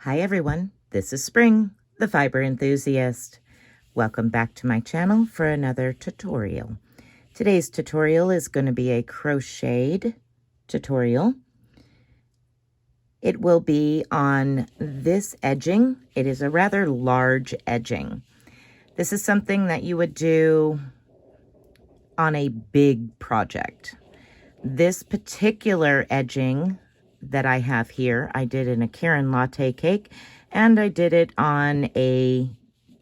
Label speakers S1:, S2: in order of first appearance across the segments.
S1: Hi everyone, this is Spring, the fiber enthusiast. Welcome back to my channel for another tutorial. Today's tutorial is going to be a crocheted tutorial. It will be on this edging. It is a rather large edging. This is something that you would do on a big project. This particular edging that I have here, I did in a Karen latte cake, and I did it on a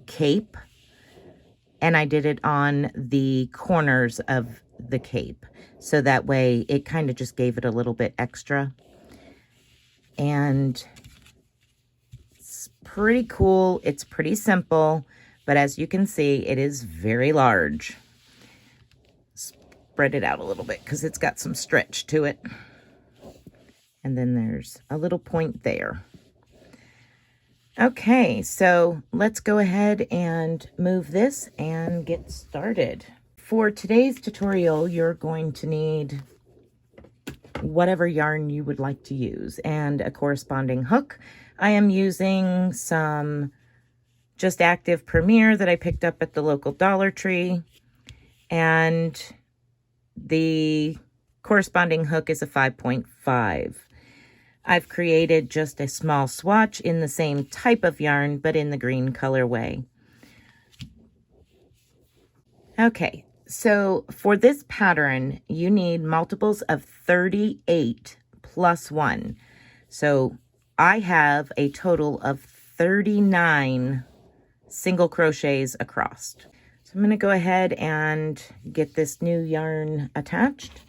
S1: cape, and I did it on the corners of the cape. So that way it kind of just gave it a little bit extra. And it's pretty cool. It's pretty simple, but as you can see, it is very large. Spread it out a little bit because it's got some stretch to it. And then there's a little point there. Okay, so let's go ahead and move this and get started. For today's tutorial, you're going to need whatever yarn you would like to use and a corresponding hook. I am using some Just Active Premier that I picked up at the local Dollar Tree, and the corresponding hook is a 5.5. I've created just a small swatch in the same type of yarn, but in the green colorway. Okay, so for this pattern, you need multiples of 38 plus 1. So I have a total of 39 single crochets across. So I'm going to go ahead and get this new yarn attached.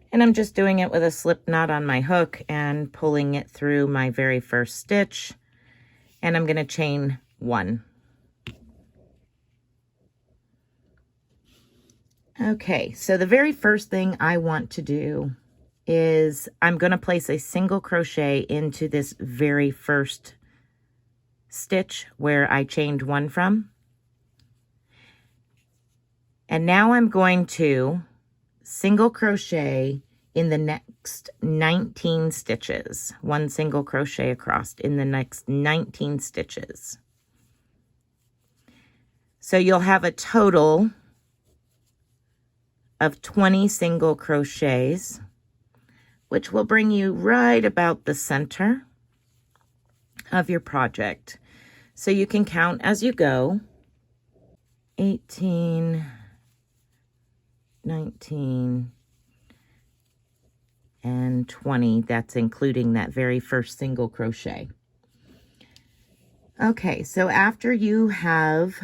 S1: And I'm just doing it with a slip knot on my hook and pulling it through my very first stitch. And I'm going to chain 1. Okay, so the very first thing I want to do is I'm going to place a single crochet into this very first stitch where I chained 1 from. And now I'm going to single crochet in the next 19 stitches. 1 single crochet across in the next 19 stitches. So you'll have a total of 20 single crochets, which will bring you right about the center of your project. So you can count as you go. 18, 19, and 20. That's including that very first single crochet. Okay, so after you have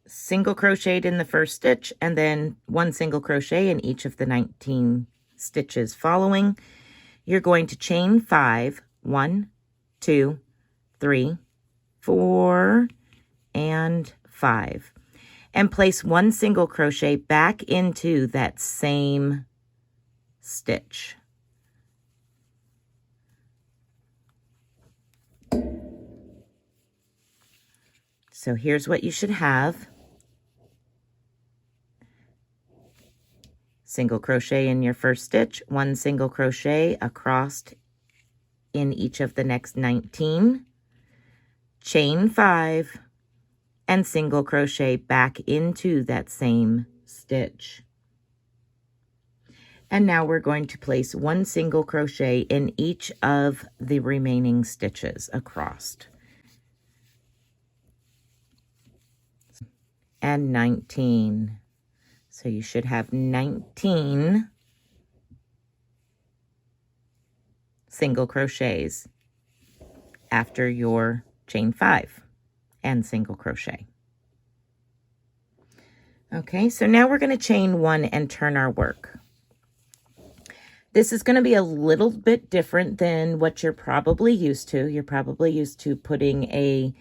S1: single crocheted in the first stitch and then 1 single crochet in each of the 19 stitches following, you're going to chain 5, 1, 2, 3, 4, and 5. And place 1 single crochet back into that same stitch. So here's what you should have. Single crochet in your first stitch, 1 single crochet across in each of the next 19, chain 5, and single crochet back into that same stitch. And now we're going to place 1 single crochet in each of the remaining stitches across. And 19. So you should have 19 single crochets after your chain 5 and single crochet. Okay, so now we're going to chain 1 and turn our work. This is going to be a little bit different than what you're probably used to. You're probably used to putting a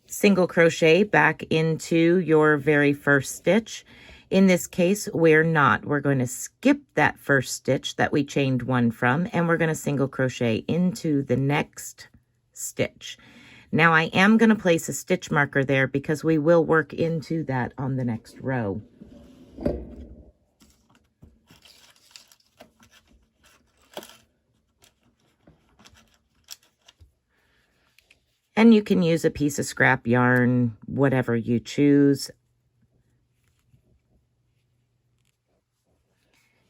S1: single crochet back into your very first stitch. In this case, we're not. We're going to skip that first stitch that we chained 1 from, and we're going to single crochet into the next stitch. Now I am going to place a stitch marker there because we will work into that on the next row. And you can use a piece of scrap yarn, whatever you choose.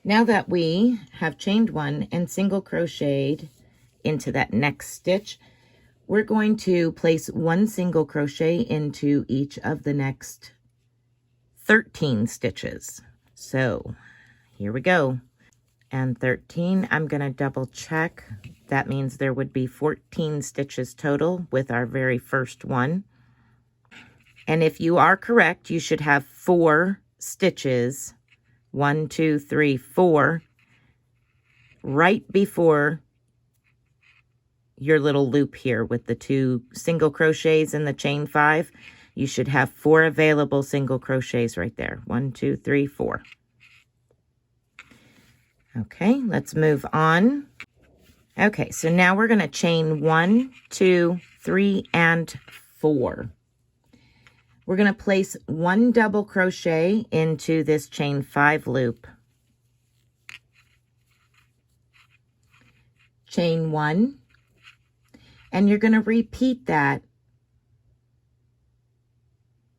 S1: Now that we have chained one and single crocheted into that next stitch, we're going to place one single crochet into each of the next 13 stitches. So here we go. And 13, I'm going to double check. That means there would be 14 stitches total with our very first one. And if you are correct, you should have 4 stitches, 1, 2, 3, 4, right before your little loop here with the 2 single crochets and the chain 5. You should have 4 available single crochets right there. 1, 2, 3, 4. Okay, let's move on. Okay, so now we're going to chain 1, 2, 3, and 4. We're going to place 1 double crochet into this chain 5 loop. Chain 1, and you're going to repeat that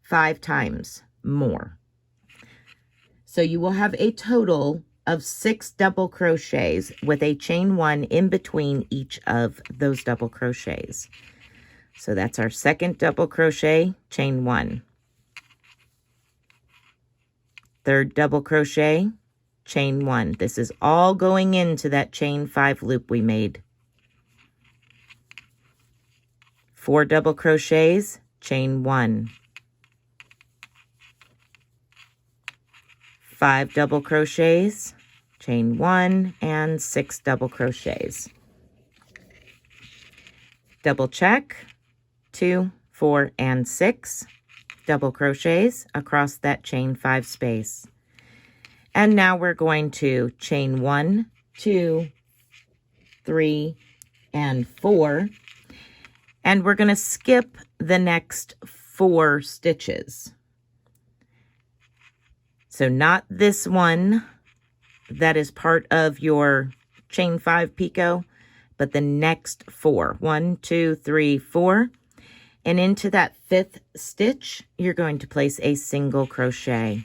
S1: 5 times more. So you will have a total of 6 double crochets with a chain 1 in between each of those double crochets. So that's our second double crochet, chain 1. Third double crochet, chain 1. This is all going into that chain 5 loop we made. 4 double crochets, chain 1. 5 double crochets, chain 1, and 6 double crochets. Double check, 2, 4, and 6 double crochets across that chain 5 space. And now we're going to chain 1, 2, 3, and 4. And we're going to skip the next 4 stitches. So not this one that is part of your chain 5 picot, but the next 4. 1, 2, 3, 4. And into that 5th stitch, you're going to place a single crochet.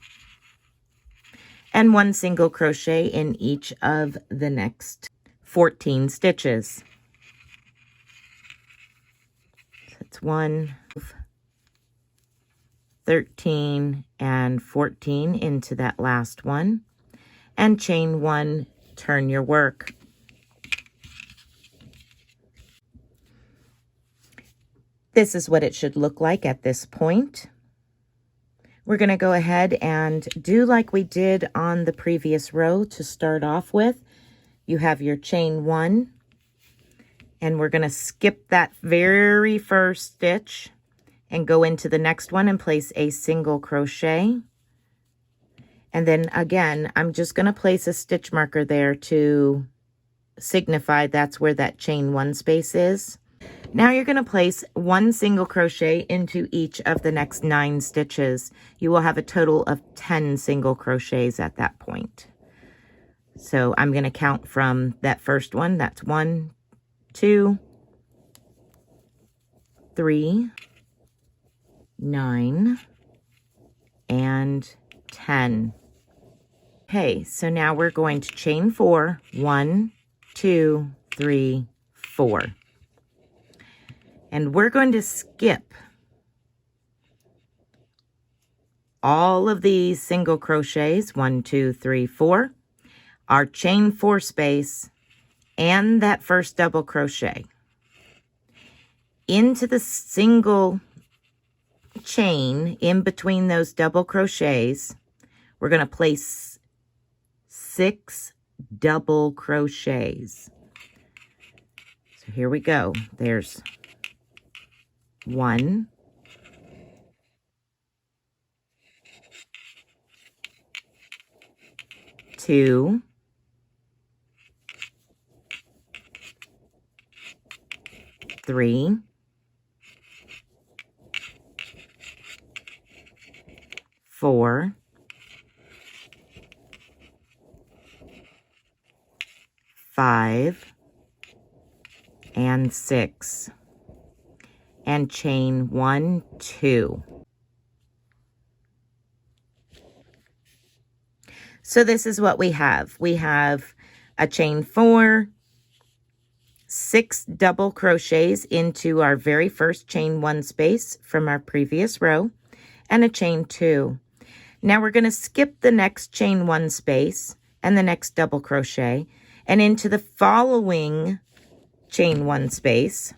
S1: And 1 single crochet in each of the next 14 stitches. So it's 1, 13, and 14 into that last one. And chain 1, turn your work. This is what it should look like at this point. We're going to go ahead and do like we did on the previous row to start off with. You have your chain 1, and we're going to skip that very first stitch and go into the next one and place a single crochet. And then again, I'm just going to place a stitch marker there to signify that's where that chain 1 space is. Now you're going to place 1 single crochet into each of the next 9 stitches. You will have a total of 10 single crochets at that point. So I'm going to count from that first one. That's 1, 2, 3, 9, and 10. Okay, so now we're going to chain 4. 1, 2, 3, 4. And we're going to skip all of these single crochets, 1, 2, 3, 4, our chain 4 space, and that first double crochet. Into the single chain in between those double crochets, we're going to place 6 double crochets. So here we go. There's 1, 2, 3, 4, 5, and 6, and chain 1, 2. So this is what we have. We have a chain 4, 6 double crochets into our very first chain 1 space from our previous row, and a chain 2. Now we're going to skip the next chain 1 space and the next double crochet, and into the following chain 1 space,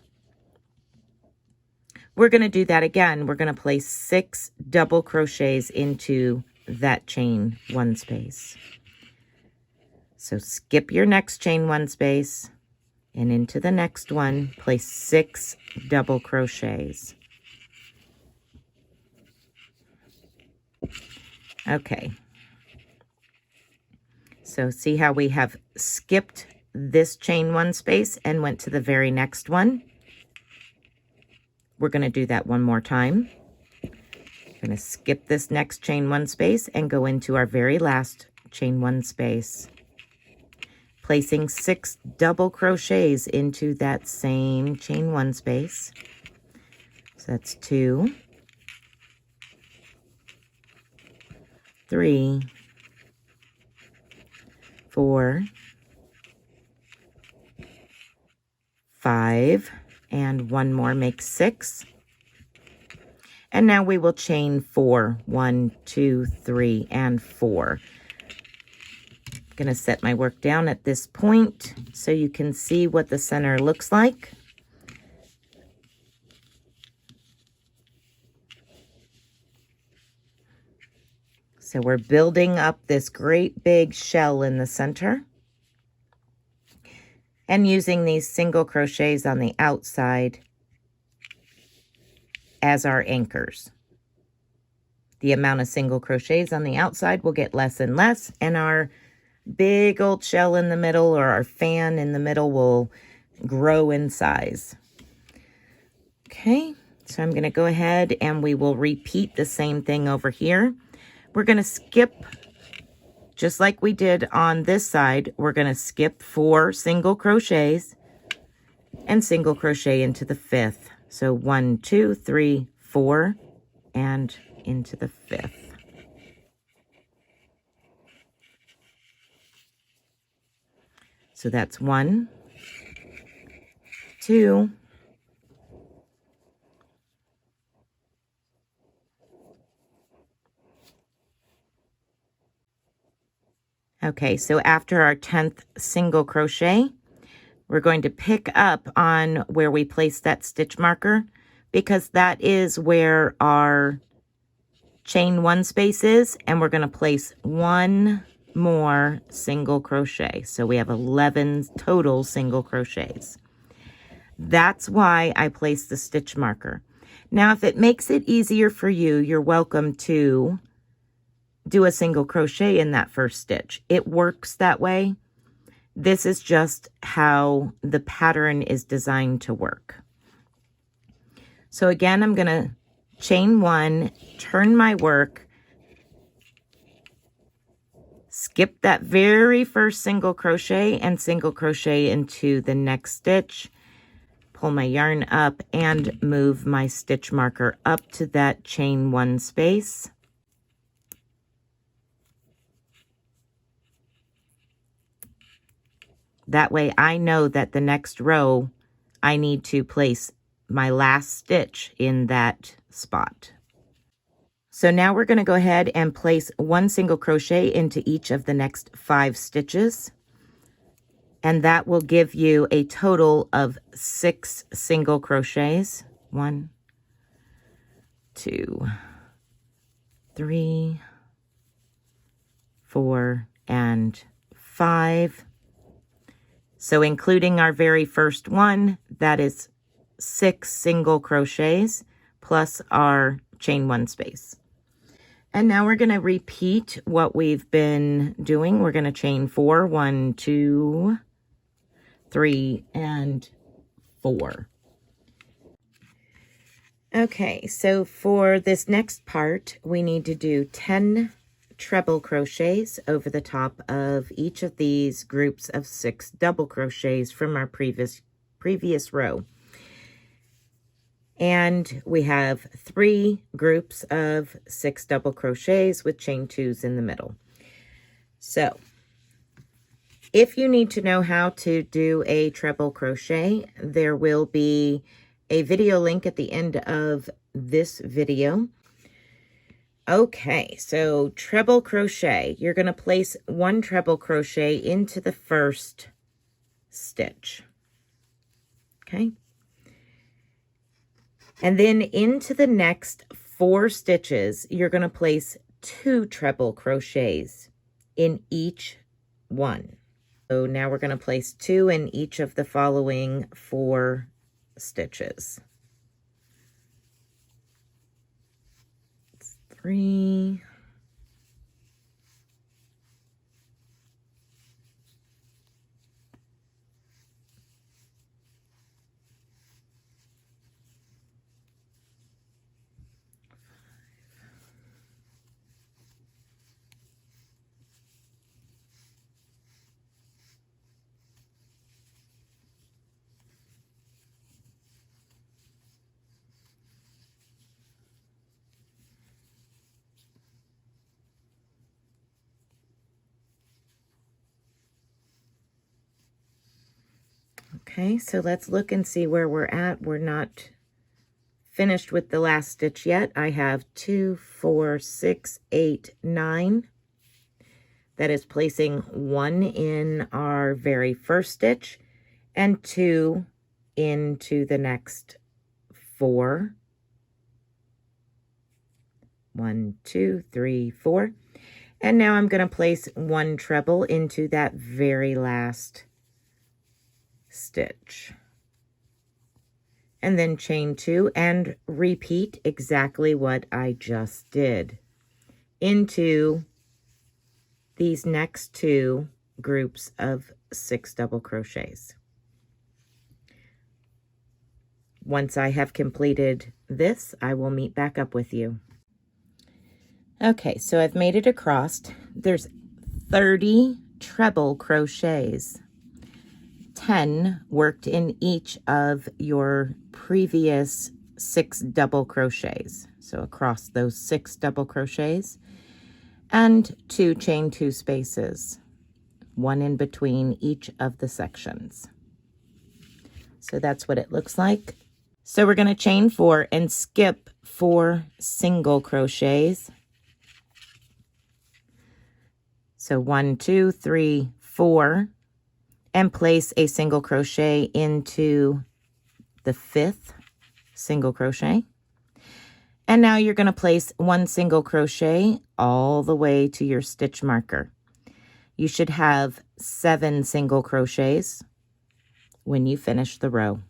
S1: we're going to do that again. We're going to place 6 double crochets into that chain 1 space. So skip your next chain 1 space, and into the next one, place 6 double crochets. Okay. So see how we have skipped this chain 1 space and went to the very next one? We're going to do that one more time. We're going to skip this next chain 1 space and go into our very last chain 1 space, placing 6 double crochets into that same chain 1 space. So that's 2, 3, 4, 5, and one more makes 6. And now we will chain 4. 1, 2, 3, and 4. I'm going to set my work down at this point so you can see what the center looks like. So we're building up this great big shell in the center and using these single crochets on the outside as our anchors. The amount of single crochets on the outside will get less and less, and our big old shell in the middle, or our fan in the middle, will grow in size. Okay, so I'm going to go ahead and we will repeat the same thing over here. We're going to skip, just like we did on this side, we're going to skip 4 single crochets and single crochet into the 5th. So 1, 2, 3, 4, and into the 5th. So that's 1, 2, 3. Okay, so after our 10th single crochet, we're going to pick up on where we placed that stitch marker, because that is where our chain 1 space is, and we're going to place 1 more single crochet. So we have 11 total single crochets. That's why I placed the stitch marker. Now, if it makes it easier for you, you're welcome to do a single crochet in that first stitch. It works that way. This is just how the pattern is designed to work. So again, I'm going to chain 1, turn my work, skip that very first single crochet and single crochet into the next stitch, pull my yarn up and move my stitch marker up to that chain 1 space. That way I know that the next row I need to place my last stitch in that spot. So now we're going to go ahead and place 1 single crochet into each of the next 5 stitches. And that will give you a total of 6 single crochets. 1, 2, 3, 4, and 5. So including our very first one, that is 6 single crochets plus our chain 1 space. And now we're going to repeat what we've been doing. We're going to chain 4, 1, 2, 3, and 4. Okay, so for this next part, we need to do 10 treble crochets over the top of each of these groups of 6 double crochets from our previous row. And we have 3 groups of 6 double crochets with chain 2s in the middle. So if you need to know how to do a treble crochet, there will be a video link at the end of this video. Okay, so treble crochet. You're going to place 1 treble crochet into the first stitch. Okay. And then into the next 4 stitches, you're going to place 2 treble crochets in each one. So now we're going to place 2 in each of the following 4 stitches. 3, 5. Okay, so let's look and see where we're at. We're not finished with the last stitch yet. I have 2, 4, 6, 8, 9. That is placing 1 in our very first stitch and 2 into the next 4. 1, 2, 3, 4. And now I'm going to place 1 treble into that very last stitch. And then chain 2 and repeat exactly what I just did into these next 2 groups of 6 double crochets. Once I have completed this, I will meet back up with you. Okay, so I've made it across. There's 30 treble crochets. 10 worked in each of your previous 6 double crochets. So across those 6 double crochets, and 2 chain 2 spaces, 1 in between each of the sections. So that's what it looks like. So we're going to chain 4 and skip 4 single crochets. So 1, 2, 3, 4, and place a single crochet into the 5th single crochet. And now you're going to place 1 single crochet all the way to your stitch marker. You should have 7 single crochets when you finish the row.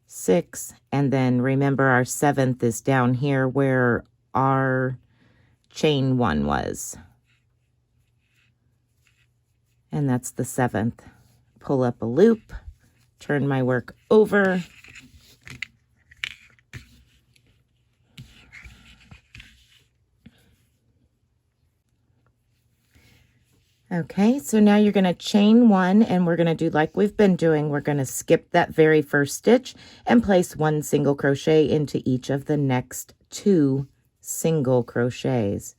S1: 6, and then remember our 7th is down here where our chain 1 was. And that's the 7th. Pull up a loop, turn my work over, okay, so now you're going to chain 1, and we're going to do like we've been doing. We're going to skip that very first stitch and place 1 single crochet into each of the next 2 single crochets.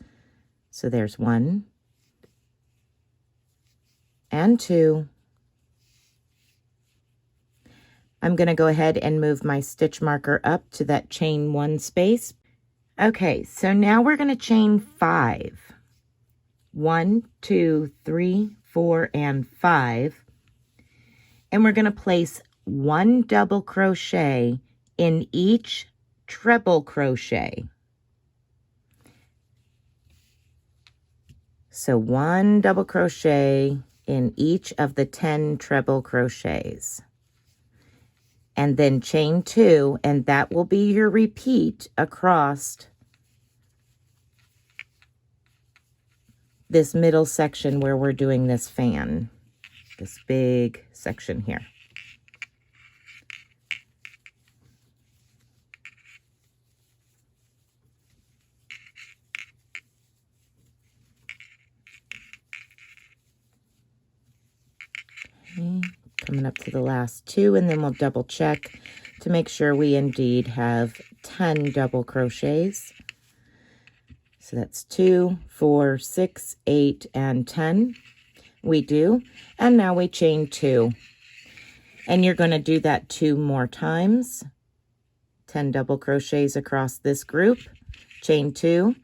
S1: So there's 1 and 2. I'm going to go ahead and move my stitch marker up to that chain 1 space. Okay, so now we're going to chain 5. 1, 2, 3, 4, and 5. And we're going to place 1 double crochet in each treble crochet. So 1 double crochet in each of the 10 treble crochets. And then chain 2, and that will be your repeat across this middle section where we're doing this fan, this big section here. coming up to the last 2, and then we'll double check to make sure we indeed have 10 double crochets. So that's 2, 4, 6, 8, and 10. We do. And now we chain 2. And you're going to do that 2 more times. 10 double crochets across this group, chain 2,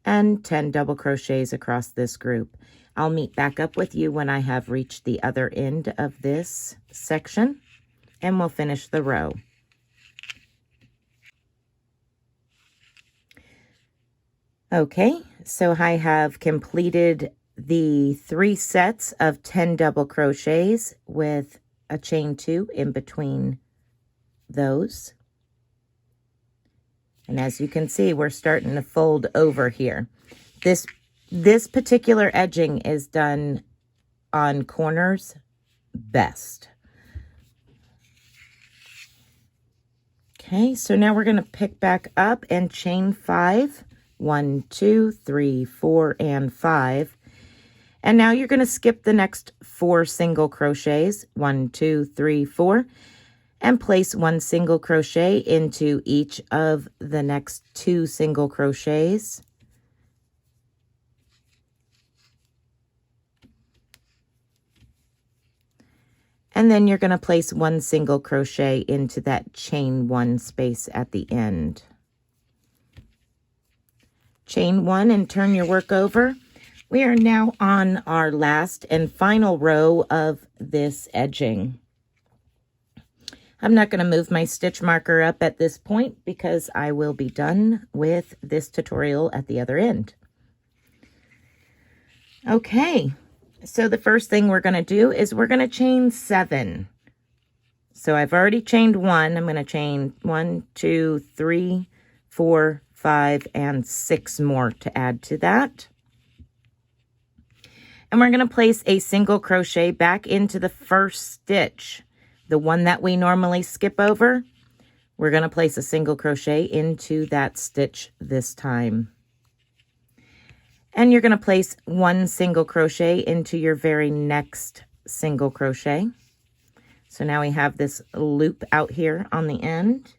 S1: and 10 double crochets across this group. I'll meet back up with you when I have reached the other end of this section, and we'll finish the row. Okay, so I have completed the 3 sets of 10 double crochets with a chain 2 in between those. And as you can see, we're starting to fold over here. This particular edging is done on corners best. Okay, so now we're going to pick back up and chain 5. 1, 2, 3, 4, and 5. And now you're going to skip the next 4 single crochets, 1, 2, 3, 4, and place 1 single crochet into each of the next 2 single crochets. And then you're going to place 1 single crochet into that chain 1 space at the end. Chain 1 and turn your work over. We are now on our last and final row of this edging. I'm not going to move my stitch marker up at this point because I will be done with this tutorial at the other end. Okay, so the first thing we're going to do is we're going to chain 7. So I've already chained 1. I'm going to chain 1, 2, 3, 4, 5, and 6 more to add to that. And we're going to place a single crochet back into the first stitch. The one that we normally skip over, we're going to place a single crochet into that stitch this time. And you're going to place 1 single crochet into your very next single crochet. So now we have this loop out here on the end.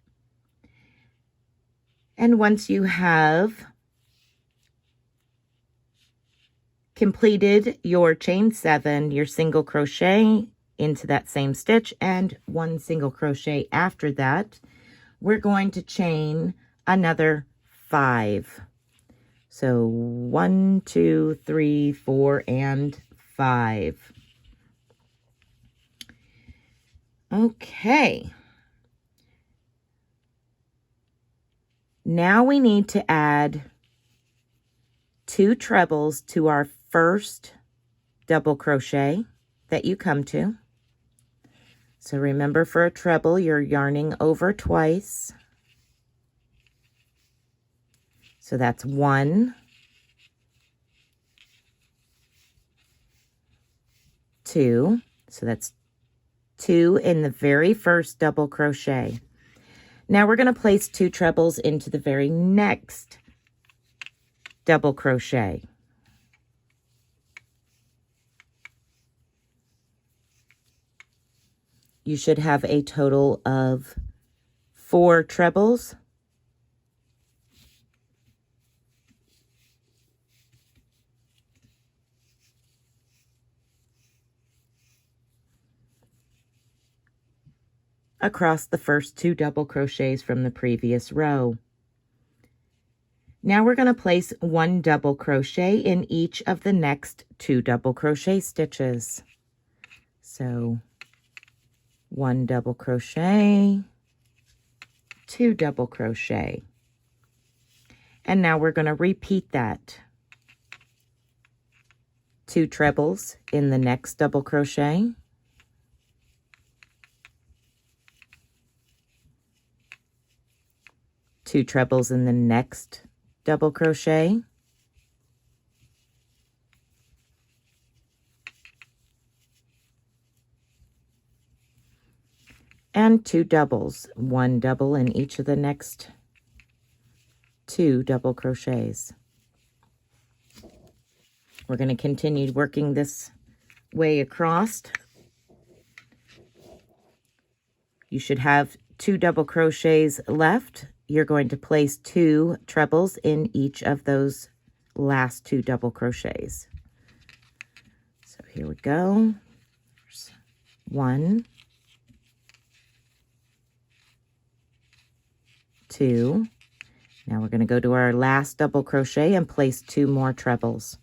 S1: And once you have completed your chain 7, your single crochet into that same stitch and 1 single crochet after that, we're going to chain another 5. So 1, 2, 3, 4, and 5. Okay. Now we need to add 2 trebles to our first double crochet that you come to. So remember, for a treble, you're yarning over twice. So that's 1, 2. So that's 2 in the very first double crochet. Now we're going to place 2 trebles into the very next double crochet. You should have a total of 4 trebles. Across the first 2 double crochets from the previous row. Now we're going to place 1 double crochet in each of the next 2 double crochet stitches. So 1 double crochet, 2 double crochet. And now we're going to repeat that. 2 trebles in the next double crochet. 2 trebles in the next double crochet. And 2 doubles, 1 double in each of the next 2 double crochets. We're going to continue working this way across You should have 2 double crochets left. You're going to place 2 trebles in each of those last 2 double crochets. So here we go. There's 1, 2. Now we're going to go to our last double crochet and place 2 more trebles.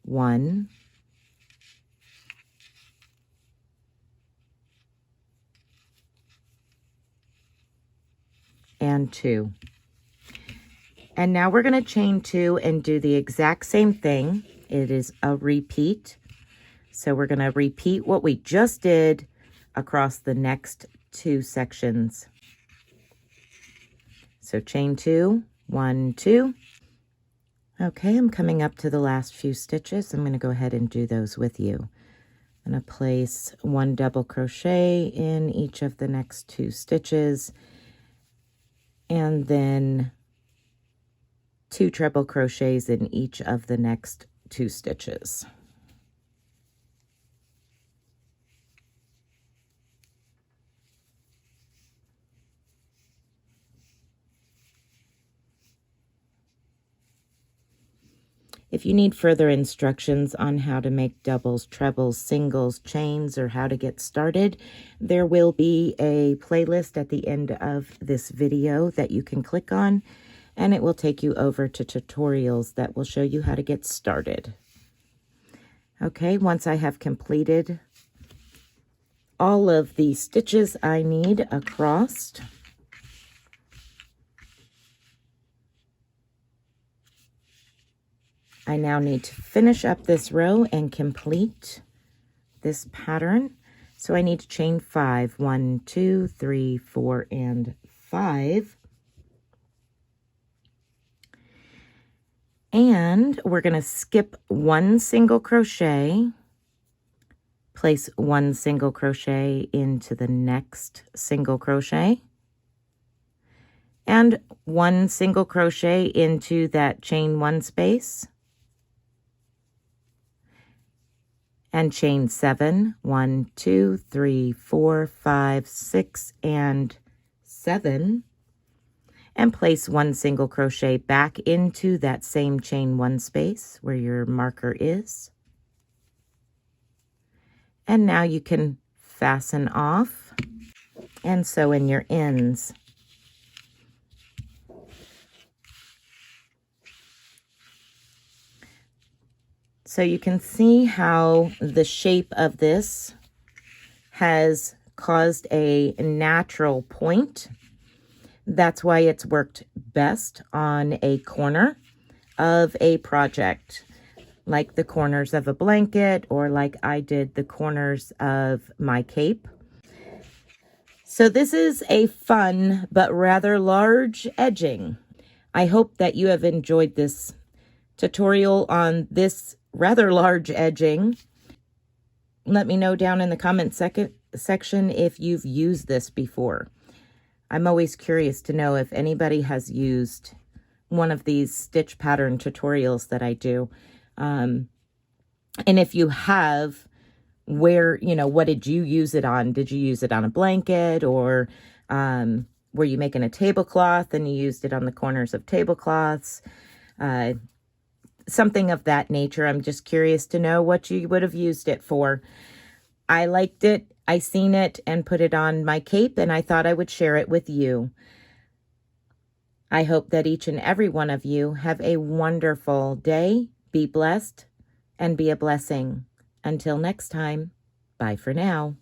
S1: 1, and 2. And now we're going to chain 2 and do the exact same thing. It is a repeat. So we're going to repeat what we just did across the next 2 sections. So chain 2, 1, 2. Okay, I'm coming up to the last few stitches. I'm going to go ahead and do those with you. I'm going to place 1 double crochet in each of the next 2 stitches, and then 2 treble crochets in each of the next 2 stitches. If you need further instructions on how to make doubles, trebles, singles, chains, or how to get started, there will be a playlist at the end of this video that you can click on, and it will take you over to tutorials that will show you how to get started. Okay, once I have completed all of the stitches I need across, I now need to finish up this row and complete this pattern. So I need to chain 5. 1, 2, 3, 4, and 5. And we're going to skip 1 single crochet, place 1 single crochet into the next single crochet, and 1 single crochet into that chain 1 space, and chain 7, 1, 2, 3, 4, 5, 6, and 7, and place 1 single crochet back into that same chain 1 space where your marker is. And now you can fasten off and sew in your ends. So you can see how the shape of this has caused a natural point. That's why it's worked best on a corner of a project, like the corners of a blanket, or like I did the corners of my cape. So this is a fun but rather large edging. I hope that you have enjoyed this tutorial on this rather large edging. Let me know down in the comment section if you've used this before. I'm always curious to know if anybody has used one of these stitch pattern tutorials that I do. And if you have, where, what did you use it on? Did you use it on a blanket, or were you making a tablecloth and you used it on the corners of tablecloths? Something of that nature. I'm just curious to know what you would have used it for. I liked it. I seen it and put it on my cape, and I thought I would share it with you. I hope that each and every one of you have a wonderful day. Be blessed and be a blessing. Until next time, bye for now.